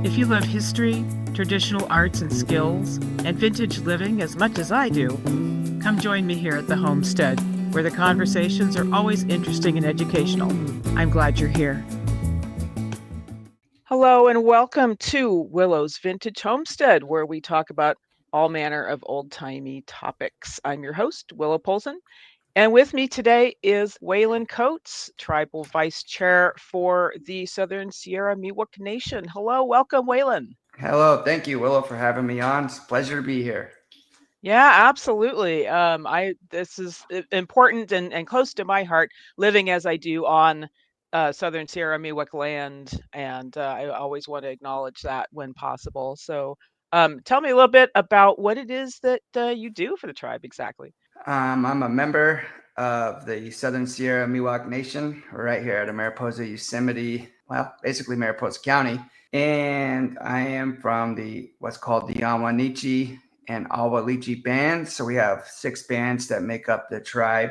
If you love history, traditional arts and skills, and vintage living as much as I do, come join me here at the Homestead, where the conversations are always interesting and educational. I'm glad you're here. Hello and welcome to Willow's Vintage Homestead, where we talk about all manner of old-timey topics. I'm your host, Willow Polson, and with me today is Waylon Coats, Tribal Vice Chair for the Southern Sierra Miwuk Nation. Hello, welcome, Waylon. Hello, thank you, Willow, for having me on. It's a pleasure to be here. Yeah, absolutely. This is important and close to my heart, living as I do on Southern Sierra Miwuk land, and I always want to acknowledge that when possible. So, tell me a little bit about what it is that you do for the tribe exactly. I'm a member of the Southern Sierra Miwuk Nation. We're right here at Mariposa, Yosemite, well, basically Mariposa County. And I am from what's called the Awanichi and Awalichi bands. So we have 6 bands that make up the tribe.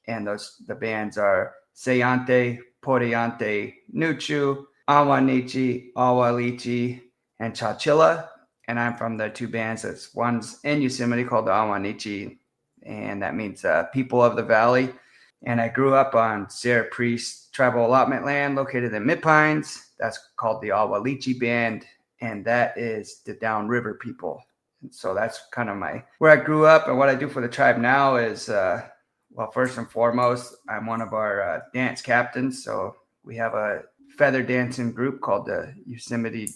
And the bands are Sayante, Poriante, Nuchu, Awanichi, Awalichi, and Chachilla. And I'm from the 2 bands. One's in Yosemite called the Awanichi, and that means people of the valley. And I grew up on Sierra Priest tribal allotment land located in Mid-Pines. That's called the Awalichi Band, and that is the downriver people. And so that's kind of where I grew up. And what I do for the tribe now is, well, first and foremost, I'm one of our dance captains. So we have a feather dancing group called the Yosemite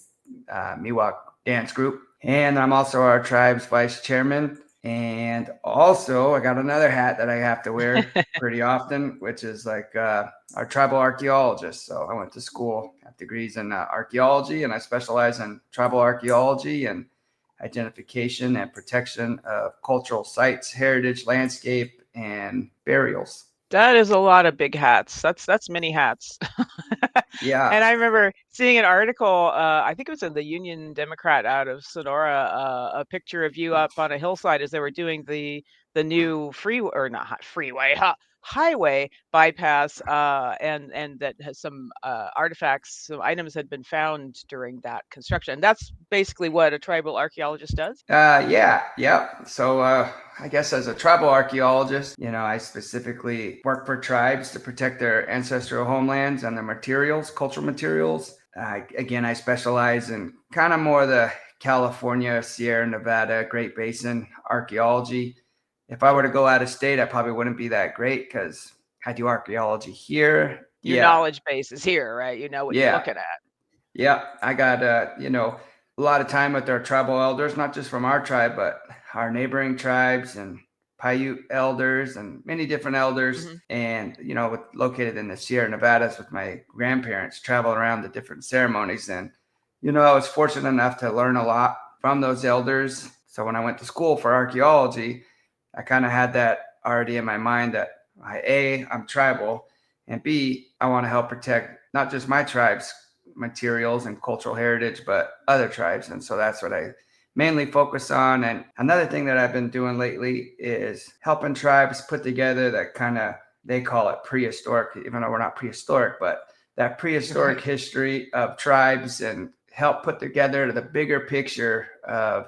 Miwuk Dance Group. And I'm also our tribe's vice chairman. And also, I got another hat that I have to wear pretty often, which is like our tribal archaeologist. So I went to school, got degrees in archaeology, and I specialize in tribal archaeology and identification and protection of cultural sites, heritage, landscape, and burials. That is a lot of big hats. That's many hats. Yeah. And I remember seeing an article, I think it was in the Union Democrat out of Sonora, a picture of you up on a hillside as they were doing the new freeway, or not freeway, highway bypass, and that has some artifacts, some items had been found during that construction. That's basically what a tribal archaeologist does. Yeah. So I guess as a tribal archaeologist, I specifically work for tribes to protect their ancestral homelands and their materials, cultural materials. Again, I specialize in kind of more the California, Sierra Nevada, Great Basin archaeology. If I were to go out of state, I probably wouldn't be that great because I do archaeology here. Your knowledge base is here, right? You know what you're looking at. Yeah, I got a lot of time with our tribal elders, not just from our tribe, but our neighboring tribes and Paiute elders and many different elders. Mm-hmm. And, located in the Sierra Nevadas with my grandparents, traveling around the different ceremonies. And, I was fortunate enough to learn a lot from those elders. So when I went to school for archaeology, I kind of had that already in my mind that I'm tribal, and B, I want to help protect not just my tribe's materials and cultural heritage, but other tribes. And so that's what I mainly focus on. And another thing that I've been doing lately is helping tribes put together that kind of, they call it prehistoric, even though we're not prehistoric, but that prehistoric history of tribes, and help put together the bigger picture of,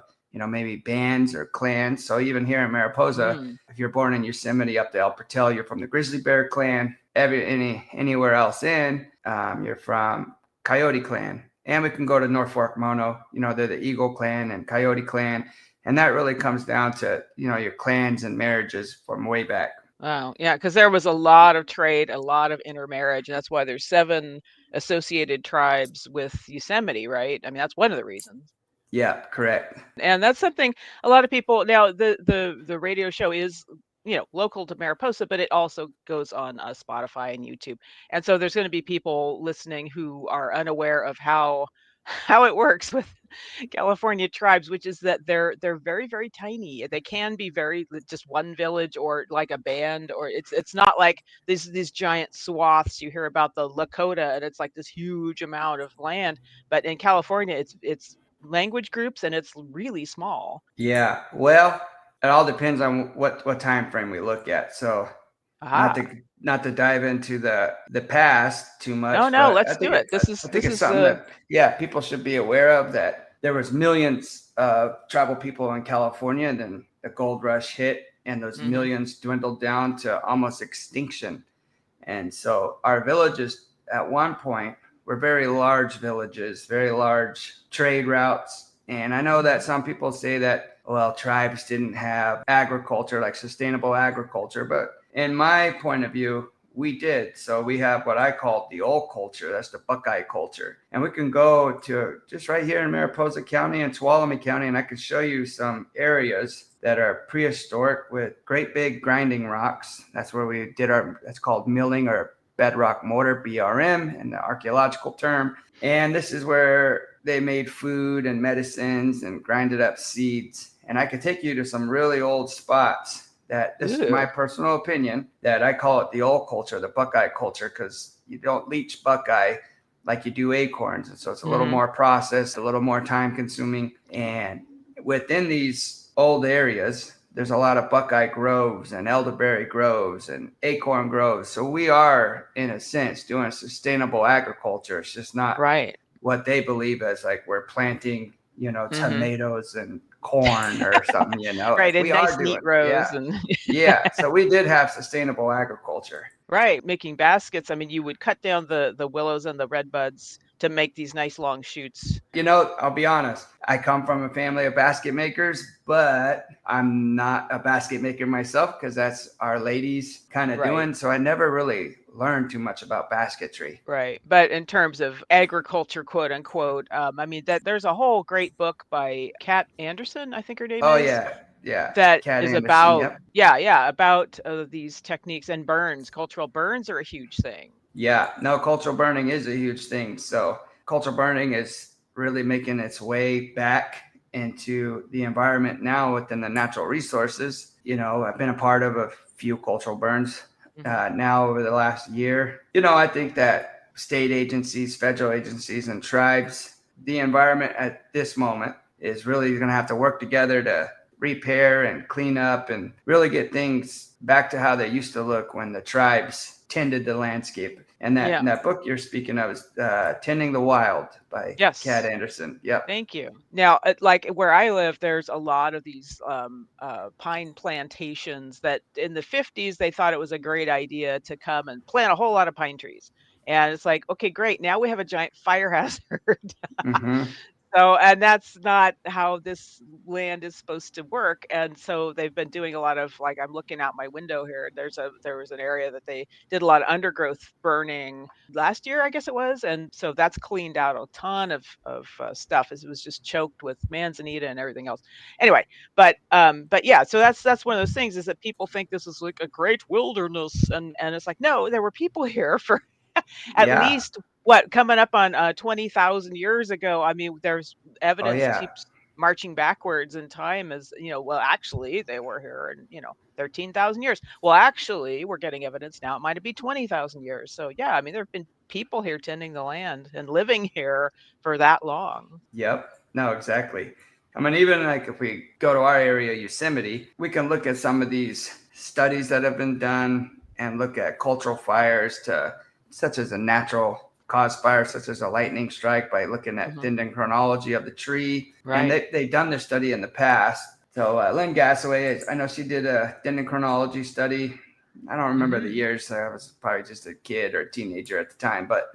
maybe bands or clans. So even here in Mariposa, if you're born in Yosemite up to El Patel, you're from the Grizzly Bear clan. Anywhere else you're from Coyote clan. And we can go to North Fork Mono, they're the Eagle clan and Coyote clan. And that really comes down to, your clans and marriages from way back. Wow. Yeah, because there was a lot of trade, a lot of intermarriage. And that's why there's 7 associated tribes with Yosemite, right? I mean, that's one of the reasons. Yeah, correct. And that's something a lot of people now, the radio show is, local to Mariposa, but it also goes on Spotify and YouTube. And so there's going to be people listening who are unaware of how it works with California tribes, which is that they're very, very tiny. They can be just one village or like a band, or it's not like these giant swaths. You hear about the Lakota, and it's like this huge amount of land. But in California, it's language groups, and it's really small. Yeah, well, it all depends on what time frame we look at. So not not to dive into the past too No, much, no, but let's do it. I think This it's is something that, yeah, people should be aware of, that there was millions of tribal people in California, and then the gold rush hit, and those mhm. millions dwindled down to almost extinction. And so our villages at one point were very large villages, very large trade routes. And I know that Mhm. some people say that, well, tribes didn't have agriculture, like sustainable agriculture. But in my point of view, we did. So we have what I call the old culture. That's the Buckeye culture. And we can go to just right here in Mariposa County and Tuolumne County, and I can show you some areas that are prehistoric with great big grinding rocks. That's where we did that's called milling, or bedrock mortar, BRM, in the archaeological term. And this is where they made food and medicines and grinded up seeds. And I could take you to some really old spots that, this is my Ooh. personal opinion, that I call it the old culture, the Buckeye culture, because you don't leach Buckeye like you do acorns. And so it's a little Mhm. more processed, a little more time consuming. And within these old areas, there's a lot of Buckeye groves and elderberry groves and acorn groves. So we are, in a sense, doing sustainable agriculture. It's just not Right. what they believe as, like, we're planting, Mhm. tomatoes and corn or something, Right, like and we nice are neat doing. Yeah. rows and Yeah. So we did have sustainable agriculture. right, making baskets. I mean, you would cut down the willows and the red buds to make these nice long shoots. I'll be honest. I come from a family of basket makers, but I'm not a basket maker myself, because that's our ladies kind of Right. doing. So I never really learned too much about basketry. Right. But in terms of agriculture, quote unquote, I mean that there's a whole great book by Kat Anderson, I think her name Oh, is, yeah. Yeah. that Cat is Anderson. about, Yep. yeah, yeah, about these techniques, and burns. Cultural burns are a huge thing. Yeah. No, cultural burning is a huge thing. So cultural burning is really making its way back into the environment now within the natural resources. I've been a part of a few cultural burns Hmm. now over the last year. I think that state agencies, federal agencies, and tribes, the environment at this moment is really going to have to work together to repair and clean up and really get things back to how they used to look when the tribes tended the landscape. And that Yeah. that book you're speaking of is "Tending the Wild" by Kat Yes. Anderson. Yep. Thank you. Now, like where I live, there's a lot of these pine plantations that in the 50s they thought it was a great idea to come and plant a whole lot of pine trees. And it's like, okay, great. Now we have a giant fire hazard. Mm-hmm. So, and that's not how this land is supposed to work. And so they've been doing a lot of, like, I'm looking out my window here. There was an area that they did a lot of undergrowth burning last year, I guess it was. And so that's cleaned out a ton of stuff, as it was just choked with manzanita and everything else. Anyway, but yeah, so that's one of those things, is that people think this is like a great wilderness, and it's like, no, there were people here for at Yeah. least, what, coming up on 20,000 years ago. I mean, there's Oh, evidence yeah. keeps marching backwards in time, as well, actually they were here in 13,000 years. Well, actually we're getting evidence now it might be 20,000 years. So yeah, I mean, there have been people here tending the land and living here for that long. Yep. No, exactly. I mean, even like if we go to our area, Yosemite, we can look at some of these studies that have been done and look at cultural fires, to such as a natural cause fire, such as a lightning strike, by looking at Hmm. dendrochronology of the tree. And Right. they've done this study in the past. So Lynn Gasaway, I know she did a dendrochronology study. I don't remember the Hmm. years. So I was probably just a kid or a teenager at the time, but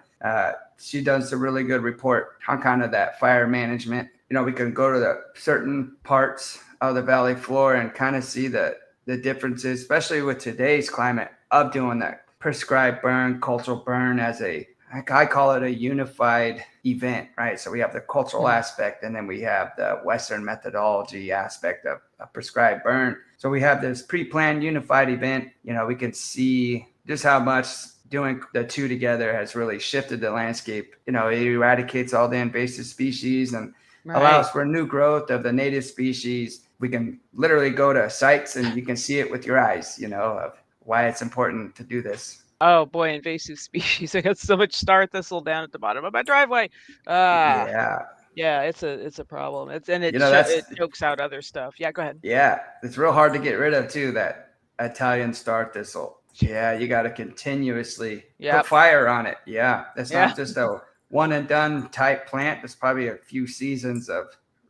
she does a really good report on kind of that fire management. We can go to the certain parts of the valley floor and kind of see the differences, especially with today's climate, of doing that prescribed burn, cultural burn, as I call it a unified event, right? So we have the cultural Hmm. aspect, and then we have the Western methodology aspect of a prescribed burn. So we have this pre-planned unified event. We can see just how much doing the two together has really shifted the landscape. It eradicates all the invasive species and allows Right. for new growth of the native species. We can literally go to sites and you can see it with your eyes, of why it's important to do this. Oh boy, invasive species. I got so much star thistle down at the bottom of my driveway. Ah. Yeah. Yeah, it's a problem. That's, It chokes out other stuff. Yeah, go ahead. yeah, it's real hard to get rid of too, that Italian star thistle. Yeah, you got to continuously put Yep. fire on it. Yeah, that's Yeah. not just a one and done type plant. There's probably a few seasons of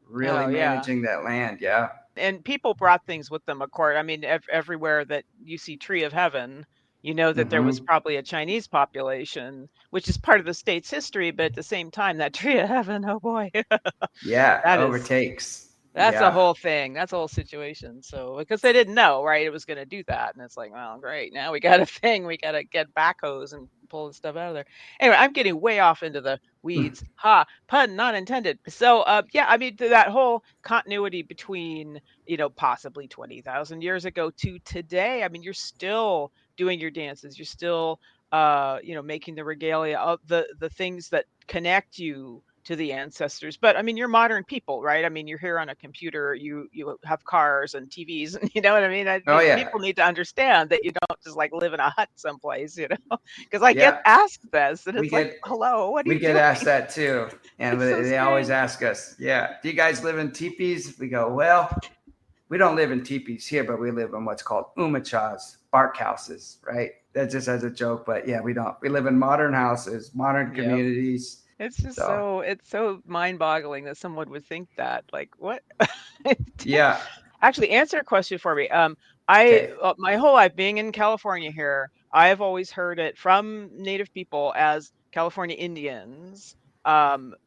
really Oh, yeah. managing that land. Yeah. And people brought things with them, of course. I mean, everywhere that you see Tree of Heaven, you know that there was Hmm. probably a Chinese population, which is part of the state's history, but at the same time, that Tree of Heaven, oh boy, Yeah, that is overtakes. that's a Yeah. whole thing. That's a whole situation. So because they didn't know, right, it was going to do that, and it's like, well, great. Now we got a thing. We got to get backhoes and pull the stuff out of there. Anyway, I'm getting way off into the weeds. Ha, pun not intended. So, yeah, I mean that whole continuity between possibly 20,000 years ago to today. I mean, you're still doing your dances. You're still making the regalia of the things that connect you to the ancestors. But I mean, you're modern people, right? I mean, you're here on a computer, you have cars and TVs, and you know what I mean? Oh yeah. People need to understand that you don't just like live in a hut someplace, because I get Yeah. asked this, and We it's like, get hello, what are we you get doing? asked that too, and It's so they always strange. ask us, "Yeah, do you guys live in teepees?" We go, "Well, we don't live in teepees here, but we live in what's called umachas, bark houses, right?" That's just as a joke, but yeah, we don't. We live in modern houses, modern Yep. communities. It's just So it's so mind-boggling that someone would think that. Like, what? yeah, Actually, answer a question for me. I okay. my whole life being in California here, I've always heard it from Native people as California Indians.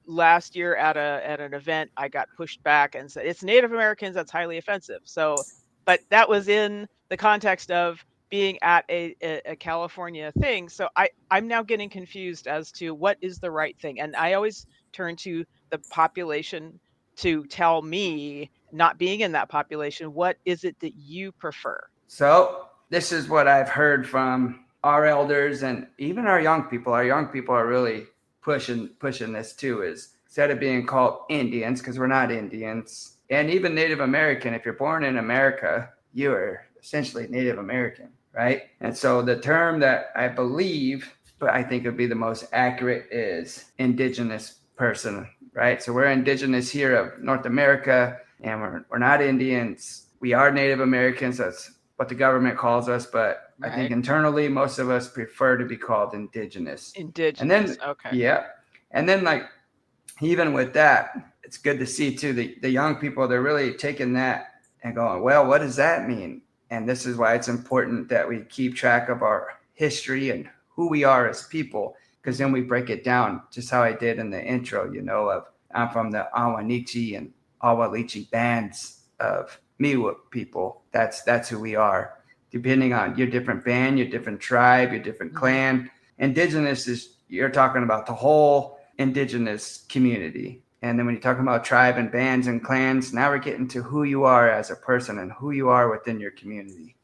Last year at an event, I got pushed back and said it's Native Americans. That's highly offensive. So, but that was in the context of being at a California thing. So I'm now getting confused as to what is the right thing. And I always turn to the population to tell me, not being in that population, what is it that you prefer? So this is what I've heard from our elders and even our young people. Our young people are really pushing this too. Is instead of being called Indians because we're not Indians, and even Native American. If you're born in America, you are essentially Native American, right? And so the term that I believe, but I think would be the most accurate, is Indigenous person, right? So we're Indigenous here of North America, and we're not Indians. We are Native Americans. That's what the government calls us, but I think Right. internally most of us prefer to be called Indigenous. And Indigenous. then Okay. yeah, and then like even with that, it's good to see too the young people, they're really taking that and going, well, what does that mean? And this is why it's important that we keep track of our history and who we are as people, because then Hmm. we break it down just how I did in the intro, of I'm from the Awanichi and Awalichi bands of Miwuk people. That's who we are. Depending on your different band, your different tribe, your different Hmm. clan. Indigenous is you're talking about the whole indigenous community. And then when you're talking about tribe and bands and clans, now we're getting to who you are as a person and who you are within your community.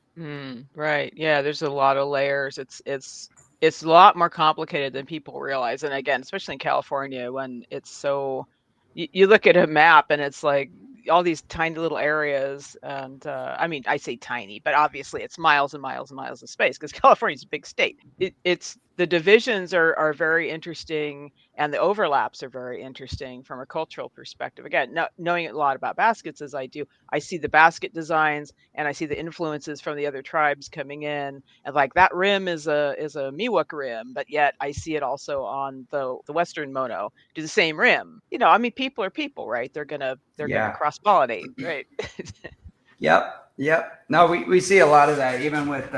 Right. Yeah, there's a lot of layers. It's a lot more complicated than people realize. And again, especially in California, when it's so you look at a map and it's like all these tiny little areas. And I mean, I say tiny, but obviously it's miles and miles and miles of space because California's a big state. It's the divisions are very interesting, and the overlaps are very interesting from a cultural perspective. Again, knowing a lot about baskets as I do, I see the basket designs and I see the influences from the other tribes coming in. And like that rim is a Miwuk rim, but yet I see it also on the Western Mono do the same rim. I mean, people are people, right? They're gonna Yeah. cross pollinate, right? Yep. Yep. No, we see a lot of that even with,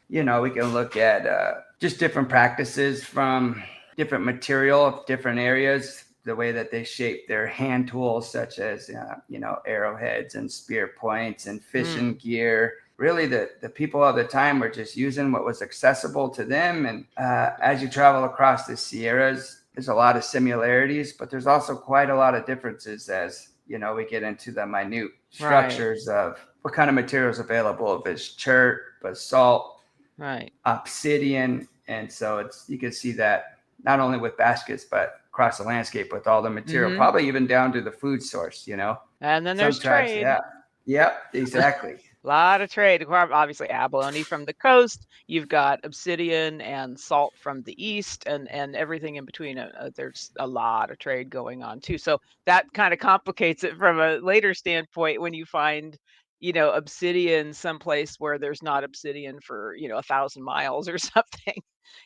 we can look at just different practices from different material of different areas, the way that they shape their hand tools, such as, arrowheads and spear points and fishing Mm, gear. Really, the people of the time were just using what was accessible to them. And as you travel across the Sierras, there's a lot of similarities, but there's also quite a lot of differences as we get into the minute right, structures of what kind of materials available. If it's chert, basalt, right. obsidian, and so you can see that not only with baskets but across the landscape with all the material, Hmm. probably even down to the food source. And then Some there's tribes, trade. yeah, yep, exactly, Lot of trade. Obviously, abalone from the coast. You've got obsidian and salt from the east, and everything in between. There's a lot of trade going on too. So that kind of complicates it from a later standpoint when you find obsidian someplace where there's not obsidian for, 1,000 miles or something.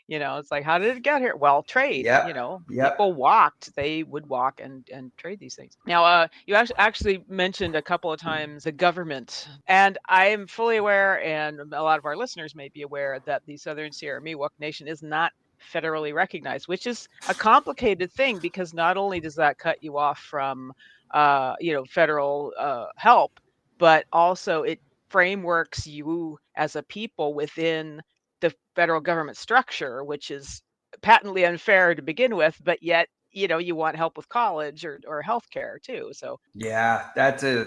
It's like, how did it get here? Well, trade, Yep. Yep. people walked, they would walk and trade these things. Now, you actually mentioned a couple of times the government, and I am fully aware, and a lot of our listeners may be aware, that the Southern Sierra Miwuk Nation is not federally recognized, which is a complicated thing, because not only does that cut you off from, federal help, but also it frameworks you as a people within the federal government structure, which is patently unfair to begin with, but yet, you want help with college or healthcare too. So Yeah, that's a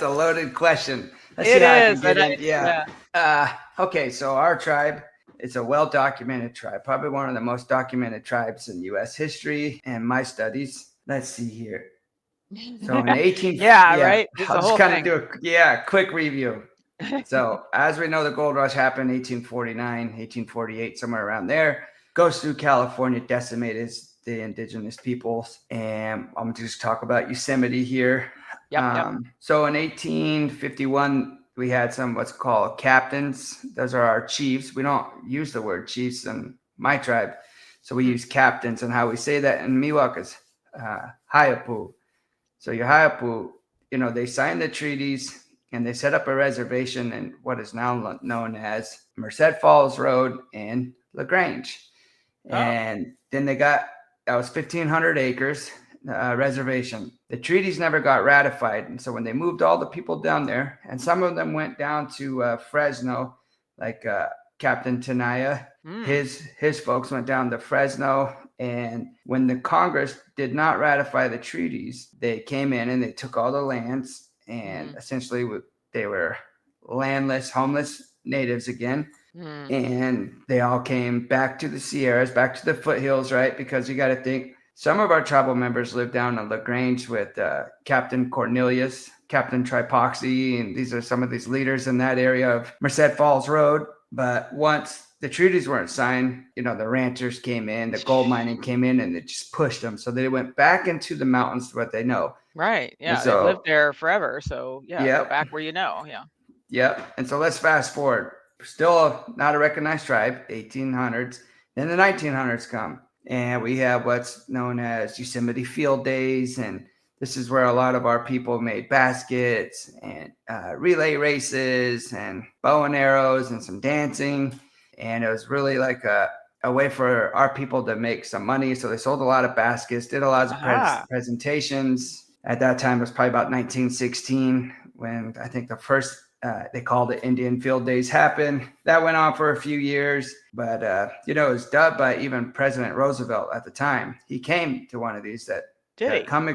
loaded question. Let's see it how I is, can and get in. Yeah. yeah. Okay, so our tribe, it's a well-documented tribe, probably one of the most documented tribes in U.S. history and my studies. Let's see here. So in 18, Yeah, yeah, right. This is I'll the just whole kind of thing. do a quick review. So as we know, the gold rush happened in 1849, 1848, somewhere around there. Goes through California, decimated the indigenous peoples. And I'm just talk about Yosemite here. Yep. So in 1851, we had some what's called captains. Those are our chiefs. We don't use the word chiefs in my tribe. So we use captains, and how we say that in Miwok is Hayapu. So your Hayapu, they signed the treaties and they set up a reservation in what is now known as Merced Falls Road in LaGrange. Oh, And then that was 1,500 acres reservation. The treaties never got ratified. And so when they moved all the people down there, and some of them went down to Fresno, like Captain Tenaya, his folks went down to Fresno. And when the Congress did not ratify the treaties, they came in and they took all the lands, and essentially they were landless, homeless natives again. And they all came back to the Sierras, back to the foothills, right? Because you got to think, some of our tribal members lived down in LaGrange with Captain Cornelius, Captain Tripoxy, and these are some of these leaders in that area of Merced Falls Road. But once the treaties weren't signed, the ranchers came in, the gold mining came in, and it just pushed them. So they went back into the mountains to what they know. right. And Yeah, they've lived so, there forever. So yeah, go yep, back where you know. Yeah. yep. And so let's fast forward. Still not a recognized tribe, 1800s. Then the 1900s come, and we have what's known as Yosemite Field Days. And this is where a lot of our people made baskets and relay races and bow and arrows and some dancing. And it was really like a way for our people to make some money. So they sold a lot of baskets, did a lot of presentations. At that time, it was probably about 1916 when I think the first they called it Indian Field Days happened. That went on for a few years, but it was dubbed by even President Roosevelt at the time. He came to one of these Did he? come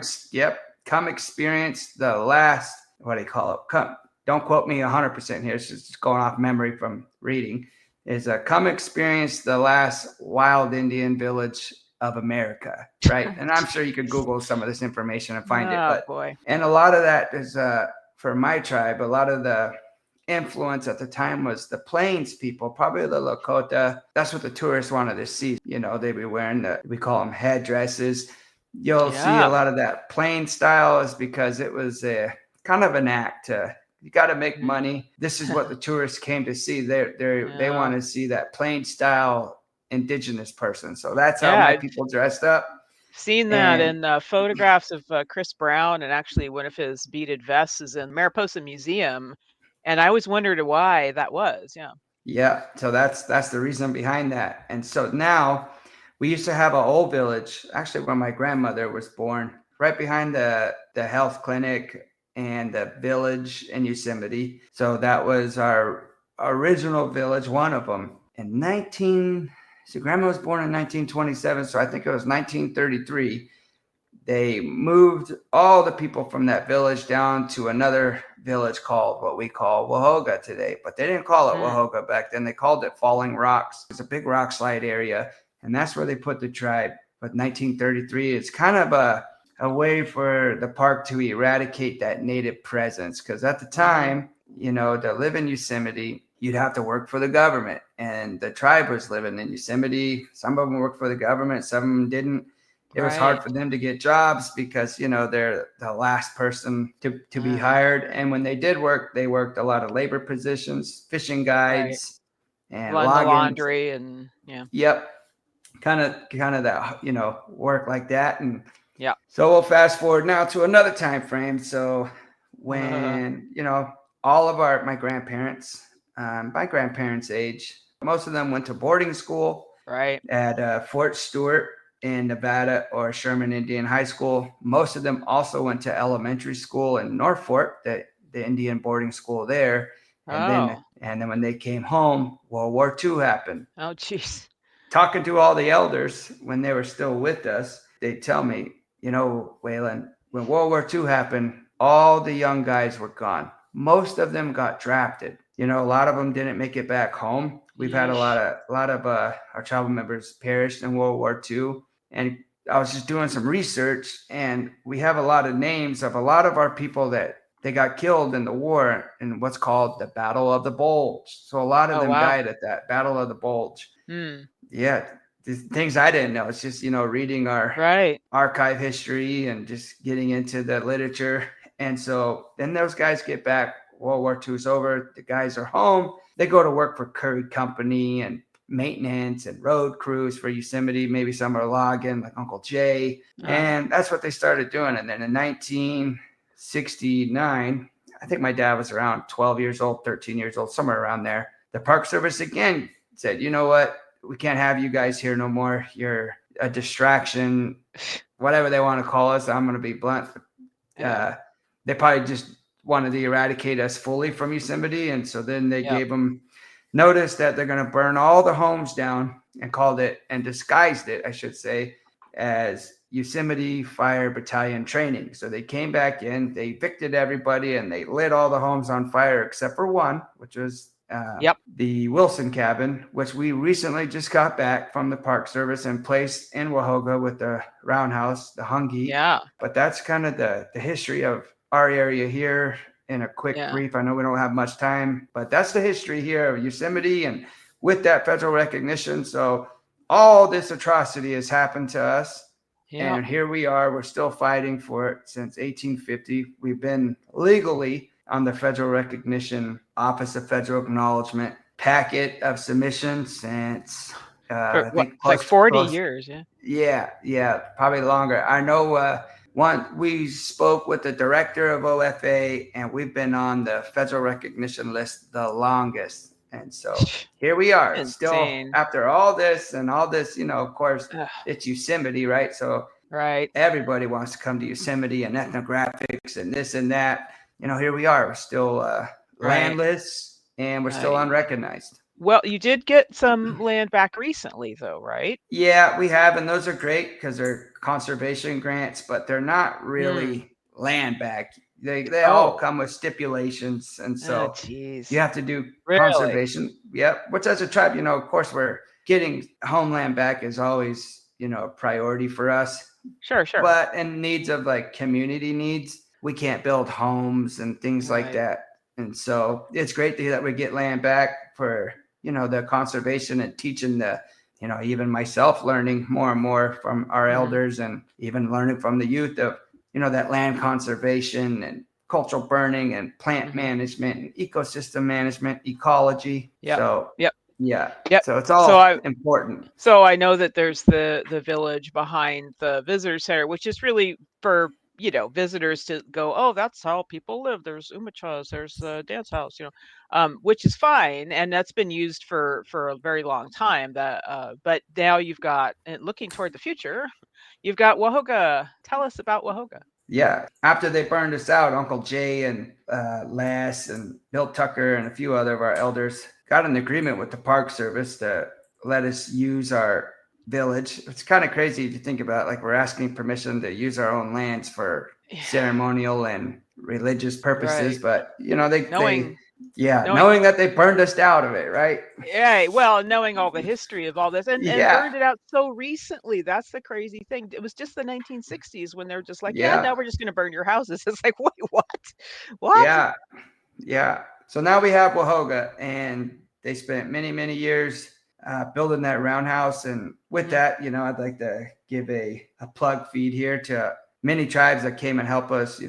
experience the last, what do you call it? Don't quote me 100% here. It's just going off memory from reading. Is come experience the last wild Indian village of America, right? And I'm sure you could Google some of this information and find it. Oh But boy. and a lot of that is for my tribe. A lot of the influence at the time was the Plains people, probably the Lakota. That's what the tourists wanted to see. They'd be wearing we call them headdresses. You'll see a lot of that plain style is because it was a kind of an act to, you got to make money. This is what the tourists came to see. They want to see that plain style indigenous person. So that's how my Yeah, people dressed up. seen that And in photographs of Chris Brown, and actually one of his beaded vests is in Mariposa Museum, and I always wondered why that was. Yeah. yeah, so that's the reason behind that. And so now we used to have an old village, actually where my grandmother was born, right behind the health clinic and the village in Yosemite. So that was our original village, one of them. In 19 So grandma was born in 1927, so I think it was 1933. They moved all the people from that village down to another village called what we call Wahoga today. But they didn't call it Wahoga back then. They called it Falling Rocks. It's a big rock slide area, and that's where they put the tribe. But 1933, it's kind of a way for the park to eradicate that native presence. Because at the time, to live in Yosemite, you'd have to work for the government. And the tribe was living in Yosemite. Some of them worked for the government, some of them didn't. it was hard Right. for them to get jobs because, they're the last person to be Uh, hired. And when they did work, they worked a lot of labor positions, fishing right. guides and Run the logging. laundry and yeah. Yep. Kind of that, work like that. And Yeah. so we'll fast forward now to another time frame. So when, all of my grandparents, my grandparents' age, most of them went to boarding school Right. at Fort Stewart in Nevada or Sherman Indian High School. Most of them also went to elementary school in Norfolk, the Indian boarding school there. And then Oh. and then when they came home, World War II happened. Oh, jeez. Talking to all the elders when they were still with us, they tell me, Waylon, when World War II happened, all the young guys were gone. Most of them got drafted. A lot of them didn't make it back home. We've had a lot Yeesh. of our tribal members perished in World War II, and I was just doing some research, and we have a lot of names of a lot of our people that they got killed in the war in what's called the Battle of the Bulge. So a lot of Oh, them wow. died at that Battle of the Bulge. Hmm. Yeah, the things I didn't know. It's just, reading our Right. archive history and just getting into the literature. And so then those guys get back. World War II's over. The guys are home. They go to work for Curry Company and maintenance and road crews for Yosemite. Maybe some are logging, like Uncle Jay. Uh, And that's what they started doing. And then in 1969, I think my dad was around 12 years old, 13 years old, somewhere around there. The Park Service again said, you know what? We can't have you guys here no more. You're a distraction, whatever they want to call us. I'm going to be blunt. yeah. They probably just wanted to eradicate us fully from Yosemite. And so then they Yep. gave them notice that they're going to burn all the homes down and called it and disguised it, I should say, as Yosemite Fire Battalion training. So they came back in, they evicted everybody, and they lit all the homes on fire except for one, which was Yep. the Wilson cabin, which we recently just got back from the Park Service and placed in Wahoga with the roundhouse, the Hungy. Yeah. But that's kind of the history of our area here in a quick Yeah. brief. I know we don't have much time, but that's the history here of Yosemite and with that federal recognition. So all this atrocity has happened to us. Yep. And here we are. We're still fighting for it since 1850. We've been legally on the Federal Recognition Office of Federal Acknowledgement packet of submissions since For I what? think It's like close, 40 close. years. Yeah. Yeah, probably longer. I know we spoke with the director of OFA, and we've been on the federal recognition list the longest. And so here we are, still Insane. after all this and all this. Of course, Ugh, it's Yosemite, right? So right. everybody wants to come to Yosemite and ethnographics and this and that. Here we are. We're still Right. landless and we're still Right. unrecognized. Well, you did get some land back recently, though, right? Yeah, we have, and those are great because they're conservation grants, but they're not Hmm. really land back. They all Oh. come with stipulations, and Oh, so you geez. have to do Really? conservation. Yep. Which as a tribe, of course, we're getting homeland back is always a priority for us. Sure. Sure. But in needs of like community needs, we can't build homes and things like Right. that. And so it's great to hear that we get land back for the conservation and teaching even myself learning more and more from our Hmm. elders and even learning from the youth of that land conservation and cultural burning and plant Hmm. management and ecosystem management, ecology. Yep. So Yep. yeah, Yep. so it's So all I important. So I know that there's the village behind the visitor center, which is really for, visitors to go, oh, that's how people live. There's umachas, there's the dance house, which is fine, and that's been used for a very long time. But now you've got, and looking toward the future, you've got Wahoga. Tell us about Wahoga. Yeah. After they burned us out, Uncle Jay and Les and Bill Tucker and a few other of our elders got an agreement with the Park Service to let us use our village. It's kind of crazy to think about. Like we're asking permission to use our own lands for ceremonial and religious purposes, Right. but they Knowing, yeah, knowing knowing that they burned us out of it, right? Yeah, well, knowing all the history of all this and Yeah, burned it out so recently. That's the crazy thing. It was just the 1960s when they're just like, yeah, yeah, now we're just going to burn your houses. It's like, wait, what? What? yeah. Yeah. So now we have Wahoga, and they spent many, many years building that roundhouse. And with Hmm. that, I'd like to give a plug feed here to many tribes that came and helped us,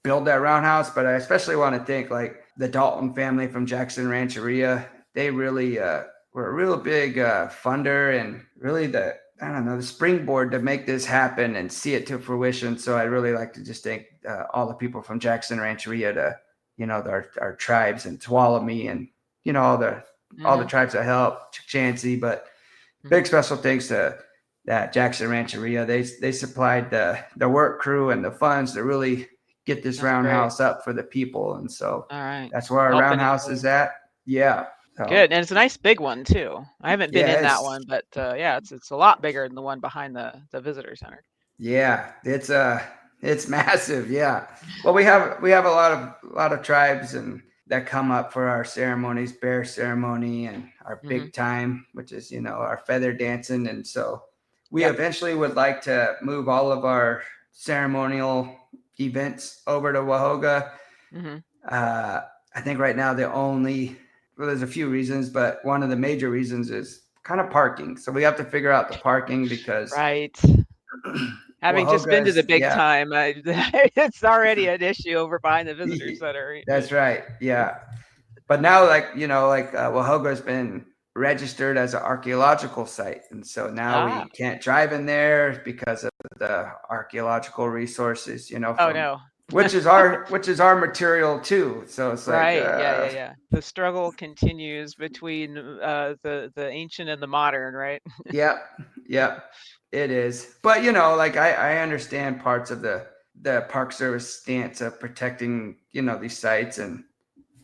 build that roundhouse. But I especially want to thank like the Dalton family from Jackson Rancheria. They really were a real big funder and really the springboard to make this happen and see it to fruition. So I'd really like to just thank all the people from Jackson Rancheria to, our tribes and Tuolumne and, all the tribes that help, Chukchansi, but big special thanks to that Jackson Rancheria. They supplied the work crew and the funds to really get this That's great. roundhouse up for the people. And so All right. that's where our Helping each roundhouse other. is at. Yeah. So, Good. And it's a nice big one too. I haven't been yeah, in that one, but yeah, it's a lot bigger than the one behind the visitor center. it's massive. Yeah. Well, we have a lot of tribes and that come up for our ceremonies, bear ceremony and our Hmm. big time, which is, our feather dancing. And so we Yep. eventually would like to move all of our ceremonial events over to Wahoga. Hmm. Uh, I think right now there's a few reasons, but one of the major reasons is kind of parking. So we have to figure out the parking because Right. Having just been Wahoga to the is, big yeah, time, it's already an issue over behind the visitor center. that's right. Yeah. But now, Wahoga has been registered as an archaeological site. And so now Ah. we can't drive in there because of the archaeological resources, Oh from no. which is our material too. So it's like, Right. Yeah, yeah, yeah. The struggle continues between the ancient and the modern, right? yep, yep, it is. But like I understand parts of the Park Service stance of protecting, these sites, and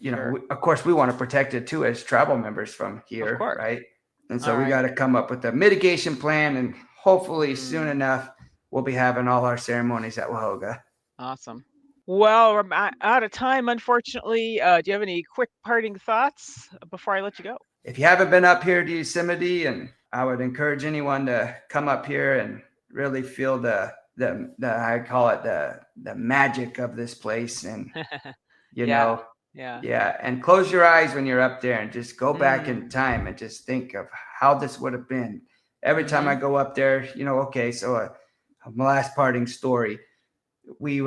Sure. of course we want to protect it too as travel members from Of here, course. right? And All so we right. got to come up with a mitigation plan, and hopefully soon Mm, enough we'll be having all our ceremonies at Wahoga. awesome. Well, we're out of time, unfortunately. Do you have any quick parting thoughts before I let you go? If you haven't been up here to Yosemite, and I would encourage anyone to come up here and really feel the I call it the magic of this place, and you Yeah. know Yeah. yeah, and close your eyes when you're up there and just go back in Mm. time and just think of how this would have been. Every time I Mhm. go up there, okay, so my last parting story, we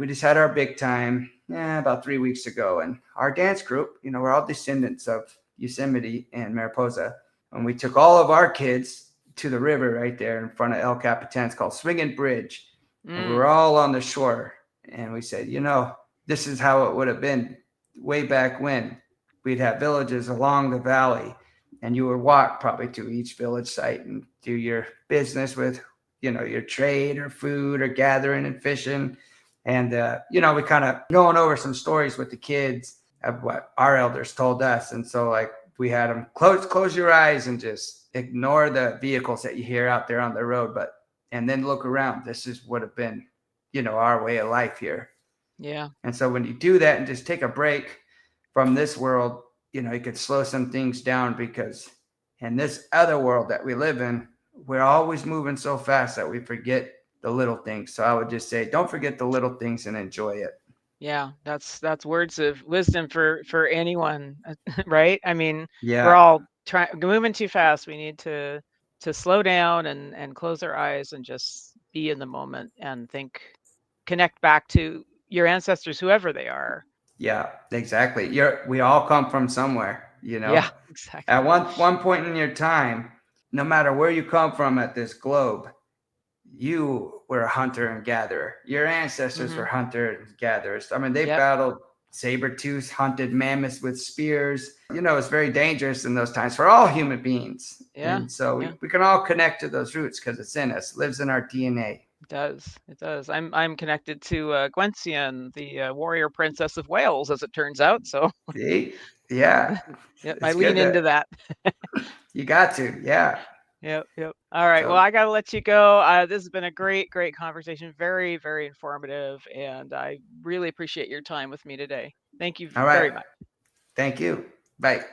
just had our big time about 3 weeks ago, and our dance group, we're all descendants of Yosemite and Mariposa, and we took all of our kids to the river right there in front of El Capitan. It's called Swinging Bridge, and we were Mm. all on the shore, and we said, this is how it would have been way back when. We'd have villages along the valley, and you would walk probably to each village site and do your business with, your trade or food or gathering and fishing. And, we kind of going over some stories with the kids of what our elders told us. And so, like, we had them close your eyes and just ignore the vehicles that you hear out there on the road, and then look around. This is would have been, our way of life here. Yeah. And so when you do that and just take a break from this world, you could slow some things down, because in this other world that we live in, we're always moving so fast that we forget the little things. So I would just say, don't forget the little things and enjoy it. Yeah. That's words of wisdom for anyone, right? I mean, we're Yeah. all trying moving too fast. We need to slow down and close our eyes and just be in the moment and think, connect back to your ancestors, whoever they are. Yeah, exactly. We all come from somewhere. Yeah, At exactly. one point in your time, no matter where you come from at this globe, you were a hunter and gatherer. Your ancestors were Mhm. hunter and gatherers. I mean, they Yep. battled saber-tooth, hunted mammoths with spears. It's very dangerous in those times for all human beings. Yeah. And so Yeah. we can all connect to those roots because it's in us, lives in our DNA. It does. It does. I'm connected to Gwensian, the warrior princess of Wales, as it turns out. So, See? Yeah. yep, I It's lean good into that that. you got to. Yeah. Yep, yep. All right. Well, So, I gotta let you go. This has been a great conversation. Very, very informative, and I really appreciate your time with me today. Thank you all very right. much. Thank you. Bye.